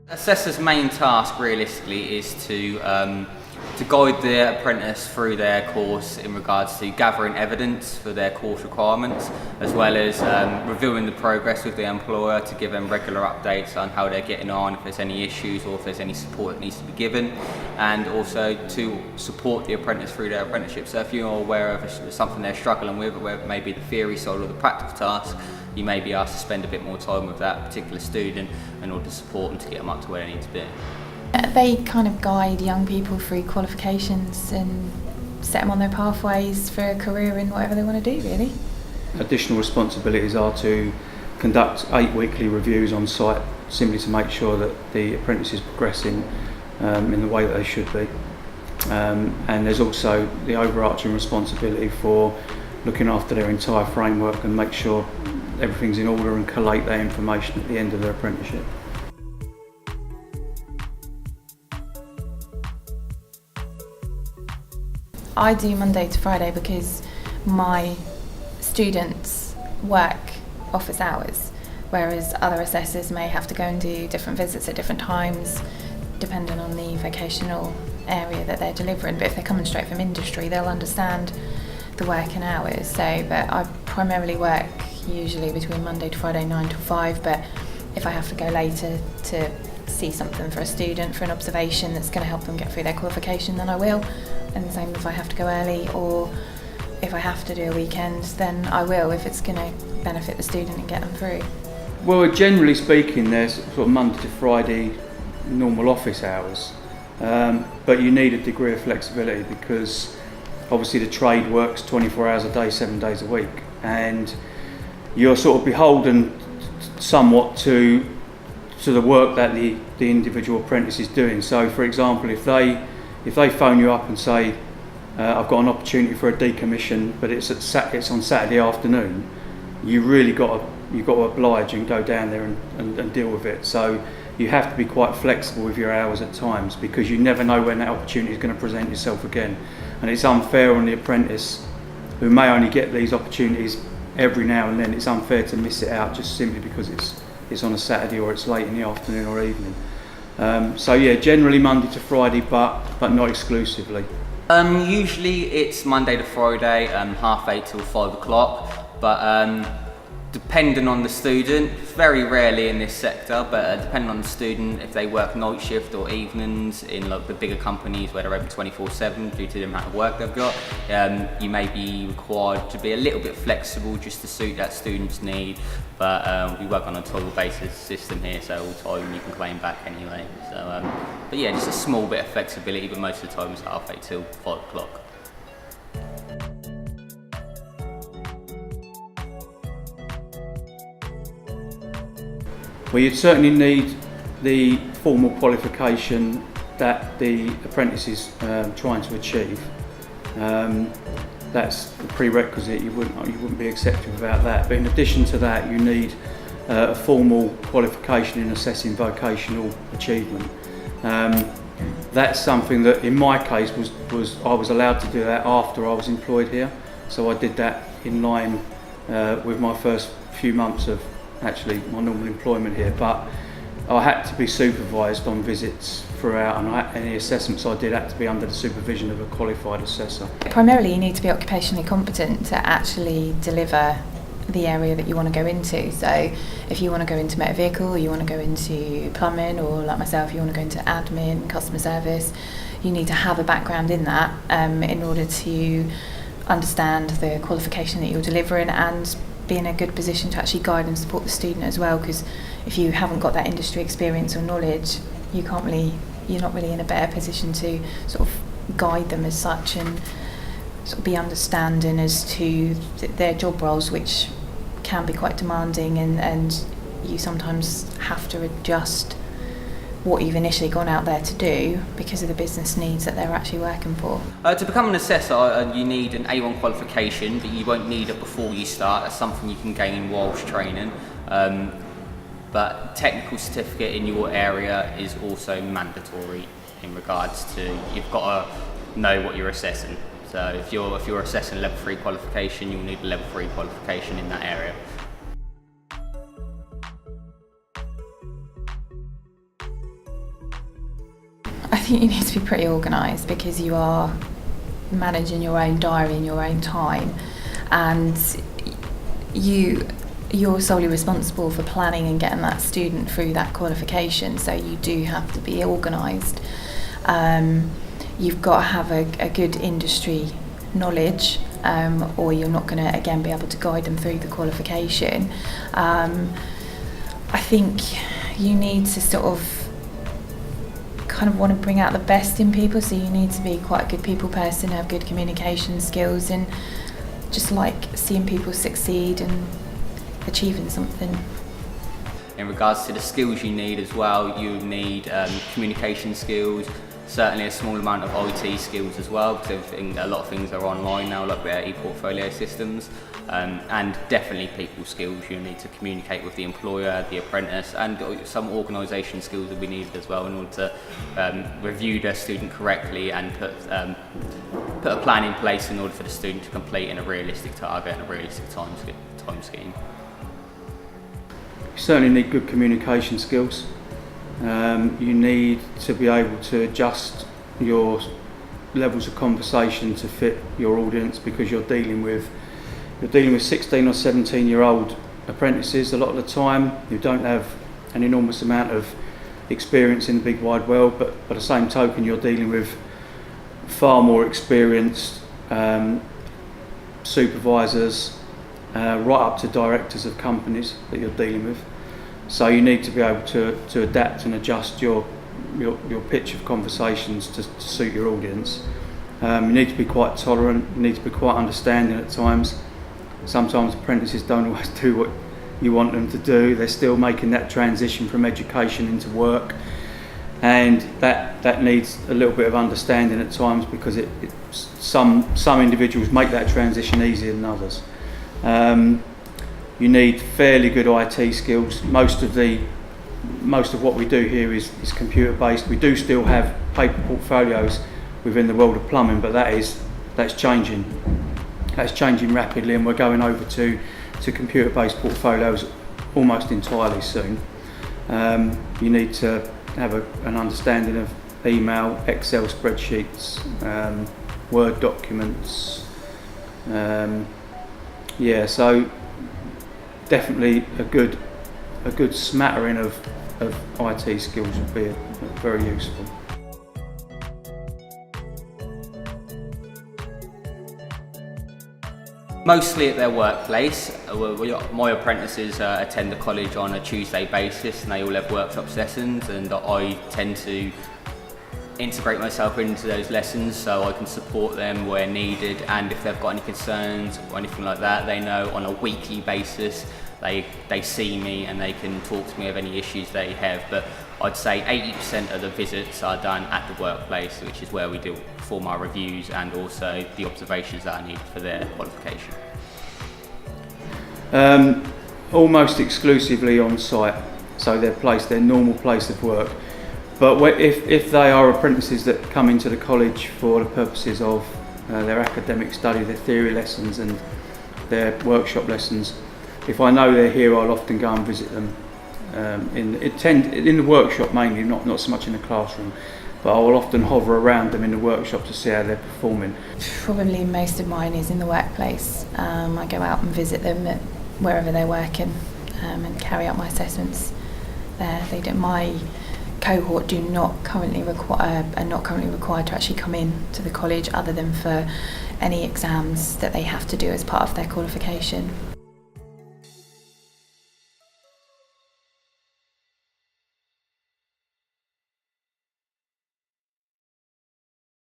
Assessor's main task realistically is to guide the apprentice through their course in regards to gathering evidence for their course requirements, as well as reviewing the progress with the employer to give them regular updates on how they're getting on, if there's any issues or if there's any support that needs to be given, and also to support the apprentice through their apprenticeship. So if you're aware of something they're struggling with, whether it may be the theory side or the practical task, you may be asked to spend a bit more time with that particular student in order to support them to get them up to where they need to be. They kind of guide young people through qualifications and set them on their pathways for a career in whatever they want to do, really. Additional responsibilities are to conduct 8 weekly reviews on site, simply to make sure that the apprentice is progressing in the way that they should be. And there's also the overarching responsibility for looking after their entire framework and make sure everything's in order and collate that information at the end of their apprenticeship. I do Monday to Friday because my students work office hours, whereas other assessors may have to go and do different visits at different times, depending on the vocational area that they're delivering. But if they're coming straight from industry, they'll understand the working hours. But I primarily work usually between Monday to Friday 9 till 5, but if I have to go later to see something for a student, for an observation that's going to help them get through their qualification, then I will. And the same if I have to go early, or if I have to do a weekend, then I will, if it's going to benefit the student and get them through. Well, generally speaking, there's sort of Monday to Friday normal office hours, but you need a degree of flexibility because obviously the trade works 24 hours a day, 7 days a week, and you're sort of beholden somewhat to the work that the individual apprentice is doing. So, for example, if they phone you up and say, I've got an opportunity for a decommission, but it's on Saturday afternoon, you really got to oblige and go down there and deal with it. So you have to be quite flexible with your hours at times, because you never know when that opportunity is going to present itself again. And it's unfair on the apprentice, who may only get these opportunities every now and then. It's unfair to miss it out just simply because it's on a Saturday or it's late in the afternoon or evening. So yeah, generally Monday to Friday, but not exclusively. Usually it's Monday to Friday, 8:30 till 5 o'clock, but depending on the student, very rarely in this sector, but depending on the student, if they work night shift or evenings in like the bigger companies where they're open 24/7 due to the amount of work they've got, you may be required to be a little bit flexible just to suit that student's need. But we work on a total basis system here, so all the time you can claim back anyway. So, but yeah, just a small bit of flexibility, but most of the time it's 8:30 till 5 o'clock. Well, you'd certainly need the formal qualification that the apprentice is trying to achieve. That's the prerequisite. You wouldn't be accepted without that. But in addition to that, you need a formal qualification in assessing vocational achievement. That's something that, in my case, I was allowed to do that after I was employed here. So I did that in line with my first few months of actually my normal employment here, but I had to be supervised on visits throughout, and any assessments I did had to be under the supervision of a qualified assessor. Primarily you need to be occupationally competent to actually deliver the area that you want to go into. So if you want to go into motor vehicle, you want to go into plumbing, or like myself, you want to go into admin, customer service, you need to have a background in that in order to understand the qualification that you're delivering and be in a good position to actually guide and support the student as well, because if you haven't got that industry experience or knowledge, you're not really in a better position to sort of guide them as such and sort of be understanding as to their job roles, which can be quite demanding, and you sometimes have to adjust what you've initially gone out there to do because of the business needs that they're actually working for. To become an assessor, you need an A1 qualification, but you won't need it before you start. That's something you can gain whilst training. But technical certificate in your area is also mandatory in regards to, you've got to know what you're assessing. So if you're assessing a level 3 qualification, you'll need a level 3 qualification in that area. I think you need to be pretty organised because you are managing your own diary in your own time, and you're solely responsible for planning and getting that student through that qualification, so you do have to be organised. You've got to have a good industry knowledge, or you're not going to again be able to guide them through the qualification. I think you need to sort of kind of want to bring out the best in people, so you need to be quite a good people person, have good communication skills, and just like seeing people succeed and achieving something. In regards to the skills you need as well, you need communication skills, certainly a small amount of IT skills as well, because a lot of things are online now, like their e-portfolio systems, and definitely people skills. You need to communicate with the employer, the apprentice, and some organisation skills will be needed as well in order to review their student correctly and put a plan in place in order for the student to complete in a realistic target and a realistic time scheme. You certainly need good communication skills. You need to be able to adjust your levels of conversation to fit your audience, because you're dealing with 16 or 17-year-old apprentices a lot of the time who don't have an enormous amount of experience in the big wide world, but by the same token you're dealing with far more experienced supervisors, right up to directors of companies that you're dealing with. So you need to be able to adapt and adjust your pitch of conversations to suit your audience. You need to be quite tolerant, you need to be quite understanding at times. Sometimes apprentices don't always do what you want them to do. They're still making that transition from education into work, and that needs a little bit of understanding at times, because some individuals make that transition easier than others. You need fairly good IT skills. Most of what we do here is computer based. We do still have paper portfolios within the world of plumbing, but that's changing. That's changing rapidly, and we're going over to computer based portfolios almost entirely soon. You need to have an understanding of email, Excel spreadsheets, Word documents. So definitely a good smattering of IT skills would be very useful. Mostly at their workplace. My apprentices attend the college on a Tuesday basis, and they all have workshop sessions, and I tend to integrate myself into those lessons so I can support them where needed, and if they've got any concerns or anything like that, they know on a weekly basis they see me and they can talk to me of any issues they have. But I'd say 80% of the visits are done at the workplace, which is where we do perform our reviews and also the observations that are needed for their qualification. Almost exclusively on site, so their normal place of work. But if they are apprentices that come into the college for the purposes of their academic study, their theory lessons and their workshop lessons, if I know they're here, I'll often go and visit them in the workshop mainly, not so much in the classroom, but I will often hover around them in the workshop to see how they're performing. Probably most of mine is in the workplace. I go out and visit them at wherever they're working and carry out my assessments there. My cohort are not currently required to actually come in to the college, other than for any exams that they have to do as part of their qualification.